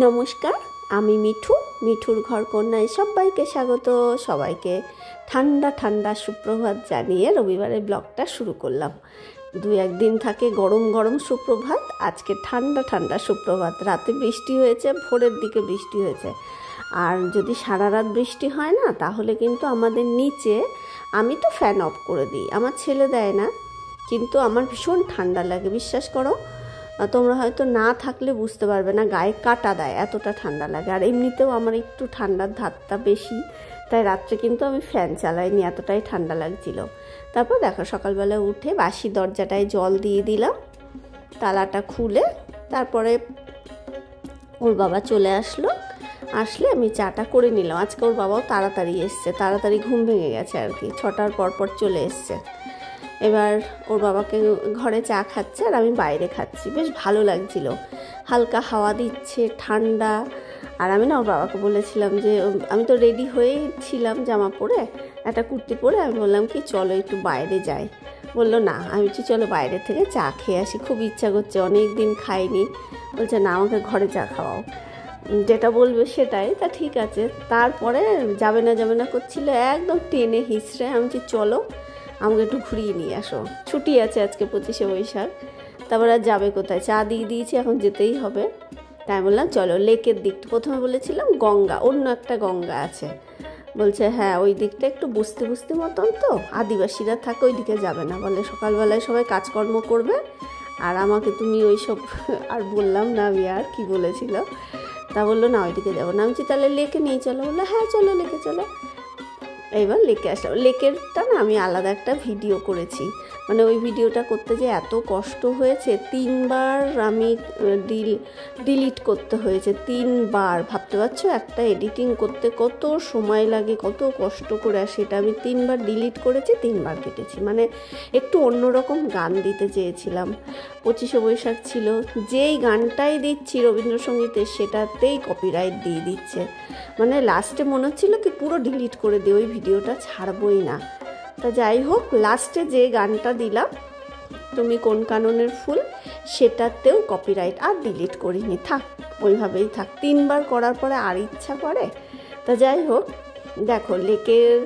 নমস্কার, আমি মিঠু। মিঠুর ঘর কন্যায় সবাইকে স্বাগত। সবাইকে ঠান্ডা ঠান্ডা সুপ্রভাত জানিয়ে রবিবারের ব্লগটা শুরু করলাম। দু একদিন থাকে গরম গরম সুপ্রভাত, আজকে ঠান্ডা ঠান্ডা সুপ্রভাত। রাতে বৃষ্টি হয়েছে, ভোরের দিকে বৃষ্টি হয়েছে। আর যদি সারা রাত বৃষ্টি হয় না, তাহলে কিন্তু আমাদের নিচে, আমি তো ফ্যান অফ করে দিই, আমার ছেলে দেয় না, কিন্তু আমার ভীষণ ঠান্ডা লাগে। বিশ্বাস করো, তোমরা হয়তো না থাকলে বুঝতে পারবে না, গায়ে কাটা দেয়, এতটা ঠান্ডা লাগে। আর এমনিতেও আমার একটু ঠান্ডার ধাতটা বেশি, তাই রাত্রে কিন্তু আমি ফ্যান চালাইনি, এতটাই ঠান্ডা লাগছিল। তারপর দেখো, সকালবেলা উঠে বাসি দরজাটায় জল দিয়ে দিলাম, তালাটা খুলে। তারপরে ওর বাবা চলে আসলে আমি চাটা করে নিলাম। আজকে ওর বাবাও তাড়াতাড়ি এসছে, তাড়াতাড়ি ঘুম ভেঙে গেছে আর কি, 6টার পর চলে এসছে। এবার ওর বাবাকে ঘরে চা খাচ্ছে আর আমি বাইরে খাচ্ছি, বেশ ভালো লাগছিল, হালকা হাওয়া দিচ্ছে, ঠান্ডা। আর আমি না ওর বাবাকে বলেছিলাম যে, আমি তো রেডি হয়েই ছিলাম, জামা পরে, একটা কুর্তি পরে, আমি বললাম কি চলো একটু বাইরে যাই। বললো না, আমি বলছি চলো বাইরে থেকে চা খেয়ে আসি, খুব ইচ্ছা করছে, অনেক দিন খাইনি। বলছে না, আমাকে ঘরে চা খাওয়াও, যেটা বলবে সেটাই। তা ঠিক আছে। তারপরে যাবে না করছিল, একদম টেনে হিঁচড়ে আমি বলছি চলো আমাকে একটু ঘুরিয়ে নিয়ে আসো, ছুটি আছে আজকে 25শে বৈশাখ। তারপর আর যাবে কোথায়, চা দিয়ে দিয়েছি, এখন যেতেই হবে। তাই বললাম চলো লেকের দিকটা, প্রথমে বলেছিলাম গঙ্গা, অন্য একটা গঙ্গা আছে। বলছে হ্যাঁ, ওই দিকটা একটু বস্তি মতন, তো আদিবাসীরা থাকে, ওই দিকে যাবে না, বলে সকালবেলায় সবাই কাজকর্ম করবে, আর আমাকে তুমি ওই সব আর বললাম না আমি আর কি বলেছিল। তা বললো না, ওইদিকে যাবো না। আমি বলছি তাহলে লেকে নিয়ে চলো। বললো হ্যাঁ চলো, লেকে চলো। এইবার লেকে আসলাম। লেকেরটা না আমি আলাদা একটা ভিডিও করেছি, মানে ওই ভিডিওটা করতে যে এত কষ্ট হয়েছে, 3বার আমি ডিলিট করতে হয়েছে, 3বার। ভাবতে পারছো একটা এডিটিং করতে কত সময় লাগে, কত কষ্ট করে, আর সেটা আমি 3বার ডিলিট করেছি, 3বার কেটেছি। মানে একটু অন্যরকম গান দিতে চেয়েছিলাম, 25শে বৈশাখ ছিল, যেই গানটাই দিচ্ছি রবীন্দ্রসঙ্গীতের সেটাতেই কপিরাইট দিয়ে দিচ্ছে। মানে লাস্টে মনে হচ্ছিল কি পুরো ডিলিট করে দিই, ওই ভিডিওটা ছাড়বই না। তা যাই হোক, লাস্টে যে গানটা দিলাম, তুমি কোন কাননের ফুল, সেটাতেও কপিরাইট, আর ডিলিট করিনি, থাক ওইভাবেই থাক। 3বার করার পরে আর ইচ্ছা করে। তা যাই হোক, দেখো লেকের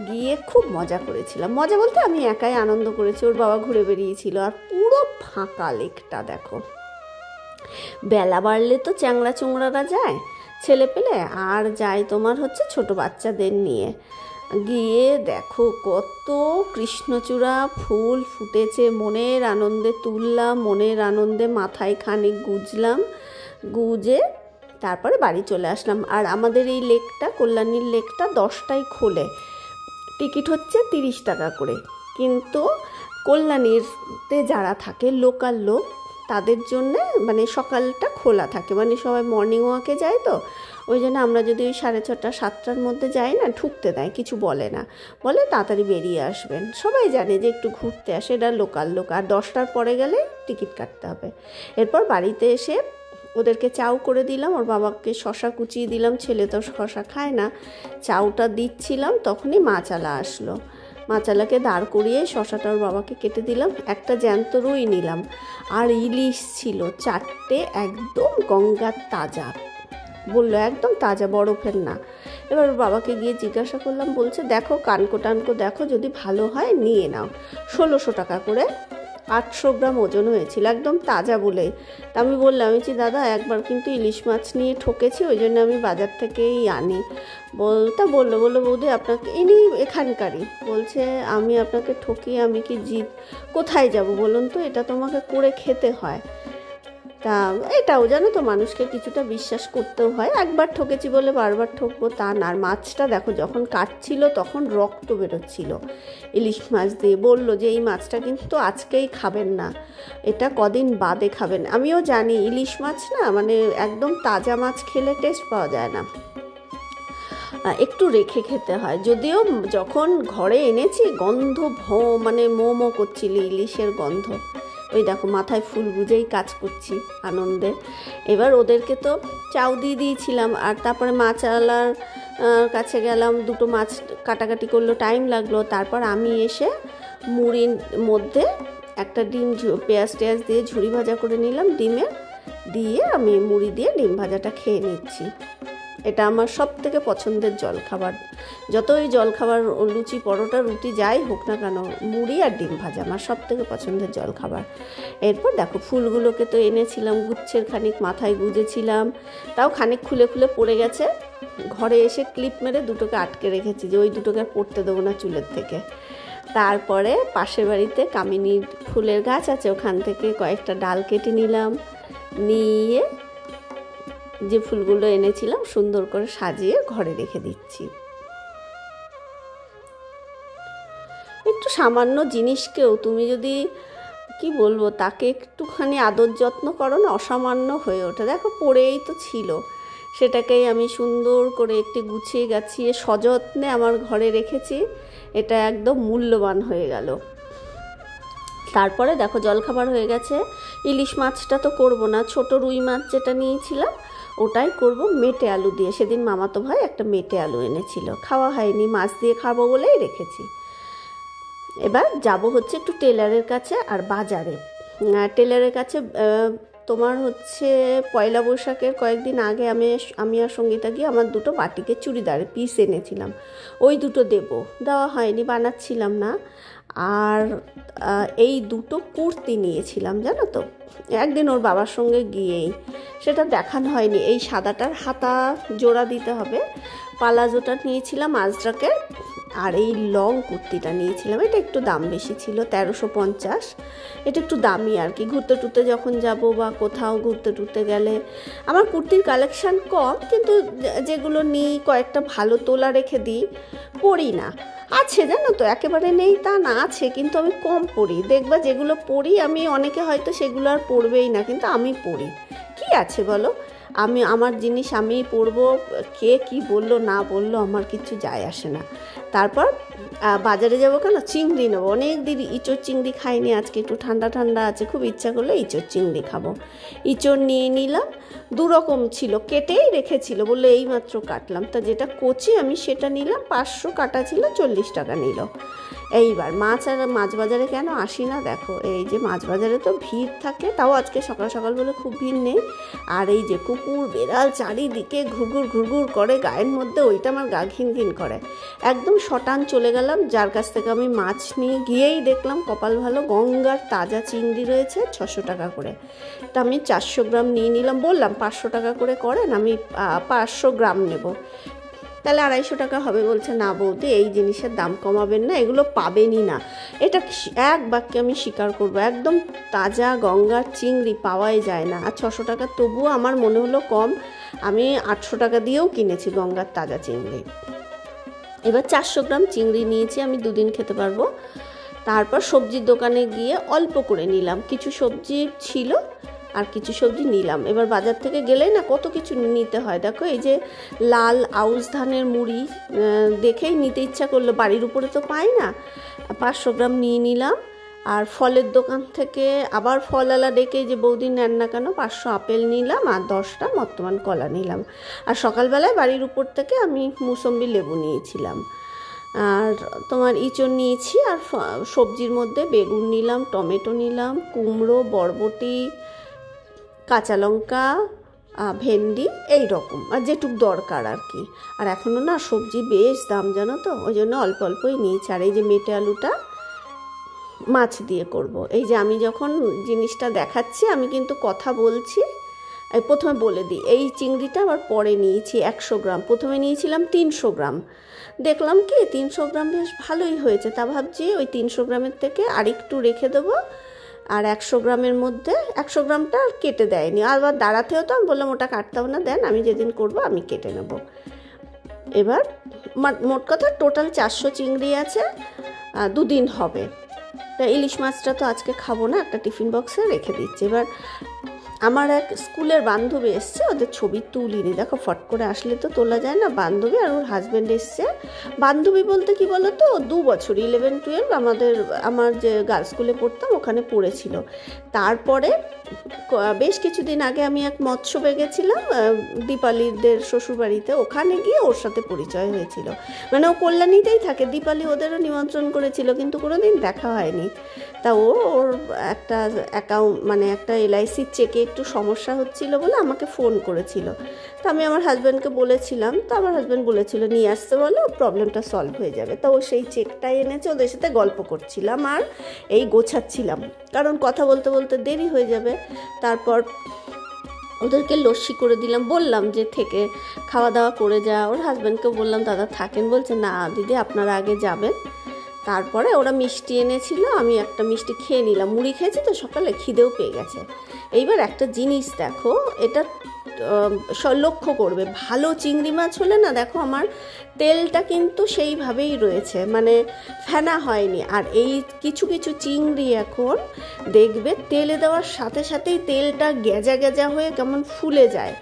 গিয়ে খুব মজা করেছিলাম। মজা বলতে আমি একাই আনন্দ করেছি, ওর বাবা ঘুরে বেরিয়েছিল। আর পুরো ফাঁকা লেকটা দেখো। বেলা বাড়লে তো চ্যাংড়া চুংড়ারা যায়, ছেলে পেলে, আর যায় তোমার হচ্ছে ছোট বাচ্চাদের নিয়ে। গিয়ে দেখো কত কৃষ্ণচূড়া ফুল ফুটেছে, মনের আনন্দে তুললাম, মনের আনন্দে মাথায় খানিক গুজলাম, গুজে তারপরে বাড়ি চলে আসলাম। আর আমাদের এই লেকটা, কল্যাণীর লেকটা 10টায় খোলে, টিকিট হচ্ছে 30 টাকা করে। কিন্তু কল্যাণীতে যারা থাকে লোকাল লোক, তাদের জন্যে মানে সকালটা খোলা থাকে, মানে সবাই মর্নিং ওয়াকে যায়, তো ওই জন্য আমরা যদি ওই 6:30 7টার মধ্যে যাই না, ঢুকতে দেয়, কিছু বলে না, বলে তাড়াতাড়ি বেরিয়ে আসবেন। সবাই জানে যে একটু ঘুরতে আসে, এটা লোকাল লোক। আর 10টার পরে গেলে টিকিট কাটতে হবে। এরপর বাড়িতে এসে ওদেরকে চাউ করে দিলাম, ওর বাবাকে শশা কুচিয়ে দিলাম, ছেলে তো শশা খায় না। চাউটা দিচ্ছিলাম, তখনই মাছালা আসলো। মাছালাকে দাঁড় করিয়ে শশাটা ওর বাবাকে কেটে দিলাম, একটা জ্যান্ত রুই নিলাম, আর ইলিশ ছিল 4টে, একদম গঙ্গার তাজা, বললো একদম তাজা, বরফের না। এবার ওর বাবাকে গিয়ে জিজ্ঞাসা করলাম, বলছে দেখো কানকো টানকো দেখো, যদি ভালো হয় নিয়ে নাও। 1600 টাকা করে, 800 গ্রাম ওজন হয়েছিল, একদম তাজা বলে। তা আমি বললাম, আমি দাদা একবার কিন্তু ইলিশ মাছ নিয়ে ঠকেছি, ওই জন্য আমি বাজার থেকেই আনি। বললো বৌদি আপনাকে, ইনি এখানকারই। বলছে আমি আপনাকে ঠকিয়ে আমি কি কোথায় যাব বলুন তো, এটা তোমাকে করে খেতে হয়। তা এটাও জানো তো, মানুষকে কিছুটা বিশ্বাস করতেও হয়, একবার ঠকেছি বলে বারবার ঠকবো তা না। আর মাছটা দেখো, যখন কাটছিল তখন রক্ত বেরোচ্ছিল ইলিশ মাছ দিয়ে। বললো যে এই মাছটা কিন্তু আজকেই খাবেন না, এটা কদিন বাদে খাবেন। আমিও জানি ইলিশ মাছ না, মানে একদম তাজা মাছ খেলে টেস্ট পাওয়া যায় না, একটু রেখে খেতে হয়। যদিও যখন ঘরে এনেছি গন্ধ মানে মো করছিল ইলিশের গন্ধ। ওই দেখো মাথায় ফুল গুজেই কাজ করছি আনন্দে। এবার ওদেরকে তো চাউ দিয়ে দিয়েছিলাম, আর তারপরে মাছওয়ালার কাছে গেলাম, 2টো মাছ কাটাকাটি করলো, টাইম লাগলো। তারপর আমি এসে মুড়ির মধ্যে একটা ডিম পেঁয়াজ টেয়াজ দিয়ে ঝুরি ভাজা করে নিলাম ডিমের, দিয়ে আমি মুড়ি দিয়ে ডিম ভাজাটা খেয়ে নিচ্ছি। এটা আমার সব থেকে পছন্দের জলখাবার। যতই জলখাবার, লুচি পরোটা রুটি যাই হোক না কেন, মুড়ি আর ডিম ভাজা আমার সব থেকে পছন্দের জলখাবার। এরপর দেখো ফুলগুলোকে তো এনেছিলাম, গুচ্ছের খানিক মাথায় গুজেছিলাম, তাও খানিক খুলে খুলে পড়ে গেছে। ঘরে এসে ক্লিপ মেরে দুটোকে আটকে রেখেছি যে ওই দুটোকে পড়তে দেবো না চুলের থেকে। তারপরে পাশের বাড়িতে কামিনী ফুলের গাছ আছে, ওখান থেকে কয়েকটা ডাল কেটে নিলাম, নিয়ে যে ফুলগুলো এনেছিলাম সুন্দর করে সাজিয়ে ঘরে রেখে দিচ্ছি। একটু সামান্য জিনিসকেও তুমি যদি কি বলবো তাকে একটুখানি আদর যত্ন করো না, অসামান্য হয়ে ওঠে। দেখো পড়েই তো ছিল, সেটাকেই আমি সুন্দর করে একটু গুছিয়ে গাছিয়ে সযত্নে আমার ঘরে রেখেছি। এটা একদম মূল্যবান হয়ে গেল। তারপরে দেখো জলখাবার হয়ে গেছে। ইলিশ মাছটা তো করব না, ছোট রুই মাছ যেটা নিয়েছিলাম ওটাই করব মেটে আলু দিয়ে। সেদিন মামাতো ভাই একটা মেটে আলু এনেছিল, খাওয়া হয়নি, মাছ দিয়ে খাবো বলেই রেখেছি। এবার যাব হচ্ছে একটু টেলারের কাছে আর বাজারে। টেলারের কাছে তোমার হচ্ছে পয়লা বৈশাখের কয়েকদিন আগে আমি আর সঙ্গীতা গিয়ে আমার দুটো বাটিকের চুড়িদারের পিস এনেছিলাম, ওই দুটো দেওয়া হয়নি, বানাচ্ছিলাম না। আর এই দুটো কুর্তি নিয়েছিলাম জানো তো, একদিন ওর বাবার সঙ্গে গিয়েই, সেটা দেখানো হয়নি। এই সাদাটার হাতা জোড়া দিতে হবে, পালাজোটা নিয়েছিলাম আজরাকের, আর এই লং কুর্তিটা নিয়েছিলাম। এটা একটু দাম বেশি ছিল, 1350। এটা একটু দামি আর কি। ঘুরতে টুরতে যখন যাব বা কোথাও ঘুরতে টুরতে গেলে, আমার কুর্তির কালেকশান কম, কিন্তু যেগুলো নিই কয়েকটা ভালো তোলা রেখে দিই, পরি না। আছে জানো তো, একেবারে নেই তা না, আছে, কিন্তু আমি কম পরি। দেখবা যেগুলো পরি আমি, অনেকে হয়তো সেগুলো আর পরবেই না, কিন্তু আমি পরি। কি আছে বলো, আমার জিনিস আমি পরবো, কে কি বললো না বললো আমার কিছু যায় আসে না। তারপর বাজারে যাবো কেন, চিংড়ি নেবো। অনেক দিন ইঁচড় চিংড়ি খাইনি, আজকে একটু ঠান্ডা ঠান্ডা আছে, খুব ইচ্ছা করলে ইঁচড় চিংড়ি খাবো। ইঁচড় নিয়ে নিলাম, 2 রকম ছিল, কেটেই রেখেছিল, বললো এইমাত্র কাটলাম। তা যেটা কচি আমি সেটা নিলাম, 500 কাটা ছিল, 40 টাকা নিল। এইবার মাছ বাজারে কেন আসি না দেখো, এই যে মাছ বাজারে তো ভিড় থাকে, তাও আজকে সকাল সকাল বলে খুব ভিড় নেই। আর এই যে কুকুর বেড়াল চারিদিকে ঘুরঘুর ঘুরঘুর করে গায়ের মধ্যে, ওইটা আমার গা ঘিন ঘিন করে। একদম শটান চলে গেলাম যার কাছ থেকে আমি মাছ নিয়ে গিয়েই দেখলাম কপাল ভালো গঙ্গার তাজা চিংড়ি রয়েছে, 600 টাকা করে। তা আমি 400 গ্রাম নিয়ে নিলাম, বললাম 500 টাকা করে করেন, আমি 500 গ্রাম নেব। তাহলে 250 টাকা হবে। বলছে না বৌদি, এই জিনিসের দাম কমাবেন না, এগুলো পাবেনই না। এটা এক বাক্যে আমি স্বীকার করবো, একদম তাজা গঙ্গার চিংড়ি পাওয়াই যায় না। আর 600 টাকা তবুও আমার মনে হলো কম, আমি 800 টাকা দিয়েও কিনেছি গঙ্গার তাজা চিংড়ি। এবার 400 গ্রাম চিংড়ি নিয়েছি, আমি 2 দিন খেতে পারবো। তারপর সবজির দোকানে গিয়ে অল্প করে নিলাম, কিছু সবজি ছিল আর কিছু সবজি নিলাম। এবার বাজার থেকে গেলেই না কত কিছু নিতে হয়। দেখো এই যে লাল আউশ ধানের মুড়ি, দেখেই নিতে ইচ্ছা করলো, বাড়ির উপরে তো পাই না, 500 গ্রাম নিয়ে নিলাম। আর ফলের দোকান থেকে আবার ফলওয়ালা ডেকে যে বৌদি নেন না কেন, 500 আপেল নিলাম আর 10টা বর্তমান কলা নিলাম। আর সকালবেলায় বাড়ির উপর থেকে আমি মুসম্বি লেবু নিয়েছিলাম। আর তোমার ইঁচড় নিয়েছি, আর সবজির মধ্যে বেগুন নিলাম, টমেটো নিলাম, কুমড়ো, বরবটি, কাঁচা লঙ্কা, ভেন্ডি, এই রকম, আর যেটুক দরকার আর কি। আর এখনও না সবজি বেশ দাম জানো তো, ওই জন্য অল্প অল্পই নিয়েছি। আর এই যে মেটে আলুটা মাছ দিয়ে করব। এই যে আমি যখন জিনিসটা দেখাচ্ছি আমি কিন্তু কথা বলছি, প্রথমে বলে দিই, এই চিংড়িটা আবার পরে নিয়েছি 100 গ্রাম, প্রথমে নিয়েছিলাম 300 গ্রাম। দেখলাম কি 300 গ্রাম বেশ ভালোই হয়েছে, তা ভাবছি ওই 300 গ্রামের থেকে আরেকটু রেখে দেবো। আর 100 গ্রামের মধ্যে 100 গ্রামটা কেটে দেয়নি, আবার দাঁড়াতেও তো আমি বললাম ওটা কাটতে হবে না, দেন আমি যেদিন করব আমি কেটে নেব। এবার মোট কথা টোটাল 400 চিংড়ি আছে, 2 দিন হবে। তা ইলিশ মাছটা তো আজকে খাবো না, একটা টিফিন বক্সে রেখে দিচ্ছি। এবার আমার এক স্কুলের বান্ধবী এসছে, ওদের ছবি তুলিনি, দেখো ফট করে আসলে তো তোলা যায় না। বান্ধবী আর ওর হাজব্যান্ড এসছে। বান্ধবী বলতে কি বলো তো, 2 বছর 11-12 আমার যে গার্লস স্কুলে পড়তাম ওখানে পড়েছিল। তারপরে বেশ কিছুদিন আগে আমি এক মৎস্যবে গেছিলাম দীপালিদের শ্বশুরবাড়িতে, ওখানে গিয়ে ওর সাথে পরিচয় হয়েছিল। মানে ও কল্যাণীতেই থাকে, দীপালি ওদেরও নিমন্ত্রণ করেছিল, কিন্তু কোনো দিন দেখা হয়নি। তা ওর একটা অ্যাকাউন্ট, মানে একটা LIC চেকে একটু সমস্যা হচ্ছিল বলে আমাকে ফোন করেছিল। তো আমি আমার হাজব্যান্ডকে বলেছিলাম, তো আমার হাজব্যান্ড বলেছিল নিয়ে আসতে বলো, প্রবলেমটা সলভ হয়ে যাবে। তো ও সেই চেকটাই এনেছে, ওদের সাথে গল্প করছিলাম আর এই গোছাচ্ছিলাম, কারণ কথা বলতে বলতে দেরি হয়ে যাবে। তারপর ওদেরকে লস্যি করে দিলাম, বললাম যে থেকে খাওয়া দাওয়া করে যা। ওর হাজব্যান্ডকে বললাম দাদা থাকেন, বলছে না দিদি আপনারা আগে যাবেন। তারপরে ওরা মিষ্টি এনেছিল, আমি একটা মিষ্টি খেয়ে নিলাম, মুড়ি খেয়েছি তো সকালে, খিদেও পেয়ে গেছে। এইবার একটা জিনিস দেখো, এটা লক্ষ্য করবে, ভালো চিংড়ি মাছ হলে না দেখো আমার তেলটা কিন্তু সেইভাবেই রয়েছে, মানে ফেনা হয়নি। আর এই কিছু কিছু চিংড়ি এখন দেখবে তেলে দেওয়ার সাথে সাথেই তেলটা গেজা গেজা হয়ে কেমন ফুলে যায়।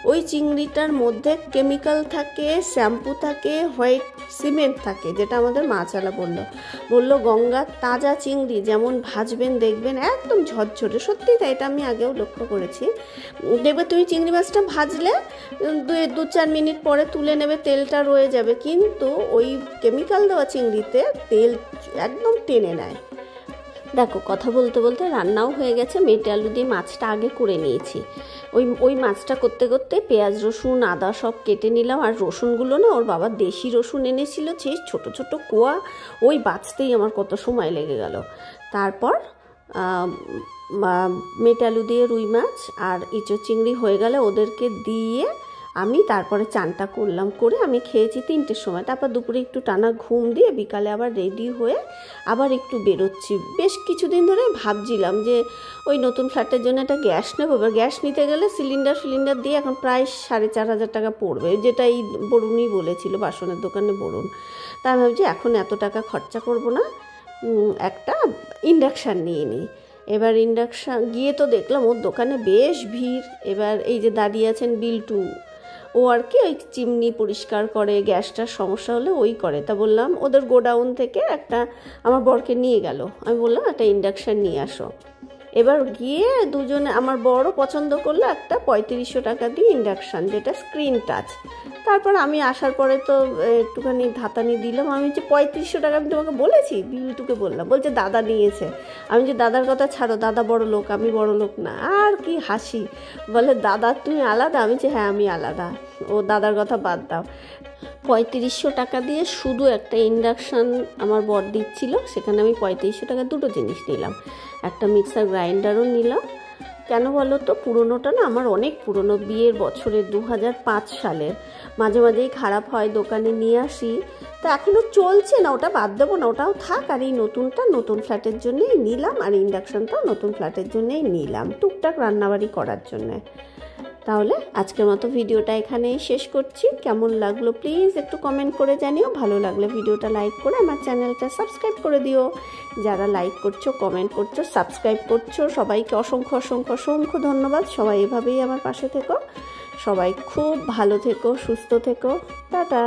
ওই চিংড়িটার মধ্যে কেমিক্যাল থাকে, শ্যাম্পু থাকে, হোয়াইট সিমেন্ট থাকে, যেটা আমাদের মাছওয়ালা বললো গঙ্গার তাজা চিংড়ি যেমন ভাজবেন দেখবেন একদম ঝরঝরে। সত্যি তাই, এটা আমি আগেও লক্ষ্য করেছি। দেখবে তুমি চিংড়ি মাছটা ভাজলে 2-4 মিনিট পরে তুলে নেবে, তেলটা রয়ে যাবে, কিন্তু ওই কেমিক্যাল দেওয়া চিংড়িতে তেল একদম টেনে নেয়। দেখো কথা বলতে বলতে রান্নাও হয়ে গেছে, মেটে আলু দিয়ে মাছটা আগে করে নিয়েছি। ওই মাছটা করতে করতে পেঁয়াজ রসুন আদা সব কেটে নিলাম। আর রসুনগুলো না ওর বাবা দেশি রসুন এনেছিল, সেই ছোট ছোট কোয়া, ওই বাছতেই আমার কত সময় লেগে গেল। তারপর মেটে আলু দিয়ে রুই মাছ আর ইঁচড় চিংড়ি হয়ে গেলে ওদেরকে দিয়ে আমি তারপরে চানটা করলাম, করে আমি খেয়েছি 3টের সময়। তারপর দুপুরে একটু টানা ঘুম দিয়ে বিকালে আবার রেডি হয়ে আবার একটু বেরোচ্ছি। বেশ কিছুদিন ধরে ভাবছিলাম যে ওই নতুন ফ্ল্যাটের জন্য একটা গ্যাস নেবো। এবার গ্যাস নিতে গেলে সিলিন্ডার দিয়ে এখন প্রায় 4,500 টাকা পড়বে, যেটা এই বরুণই বলেছিল, বাসনের দোকানে বরুণ। তাই ভাবছি এখন এত টাকা খরচা করব না, একটা ইন্ডাকশান নিয়ে নিই। এবার ইন্ডাকশান গিয়ে তো দেখলাম ওর দোকানে বেশ ভিড়। এবার এই যে দাঁড়িয়ে আছেন বিল্টু, ও আর কি ওই চিমনি পরিষ্কার করে, গ্যাসটার সমস্যা হলে ওই করে। তা বললাম ওদের গোডাউন থেকে একটা আমার বরকে নিয়ে গেল, আমি বললাম একটা ইন্ডাকশান নিয়ে আসো। এবার গিয়ে দুজনে আমার বড় পছন্দ করলো একটা 3500 টাকা দিয়ে ইন্ডাকশান, যেটা স্ক্রিন টাচ। তারপর আমি আসার পরে তো একটুখানি ধাতানি দিলাম, আমি যে 3500 টাকা আমি তোমাকে বলেছি, বিল্টুকে বললাম, বলছে দাদা নিয়েছে। আমি যে দাদার কথা ছাড়ো, দাদা বড় লোক, আমি বড় লোক না। আর কি হাসি, বলে দাদা তুমি আলাদা, আমি যে হ্যাঁ আমি আলাদা, ও দাদার কথা বাদ দাও। 3500 টাকা দিয়ে শুধু একটা ইন্ডাকশান আমার বর দিচ্ছিল, সেখানে আমি 3500 টাকা দুটো জিনিস নিলাম, একটা মিক্সার গ্রাইন্ডারও নিলাম। কেন বলো তো, পুরোনোটা না আমার অনেক পুরনো, বিয়ের বছরের 2005 সালের, মাঝে মাঝেই খারাপ হয়, দোকানে নিয়ে আসি, তো এখনও চলছে না, ওটা বাদ দেবো না, ওটাও থাক। আর এই নতুনটা নতুন ফ্ল্যাটের জন্যেই নিলাম, আর ইন্ডাকশানটাও নতুন ফ্ল্যাটের জন্যেই নিলাম, টুকটাক রান্নাবাড়ি করার জন্যে। তাহলে আজকের মতো ভিডিওটা এখানেই শেষ করছি। কেমন লাগলো প্লিজ একটু কমেন্ট করে জানিও। ভালো লাগলে ভিডিওটা লাইক করে আমার চ্যানেলটা সাবস্ক্রাইব করে দিও। যারা লাইক করছো, কমেন্ট করছো, সাবস্ক্রাইব করছো, সবাইকে অসংখ্য অসংখ্য অসংখ্য ধন্যবাদ। সবাই এভাবেই আমার পাশে থেকো, সবাই খুব ভালো থেকো, সুস্থ থেকো, টাটা।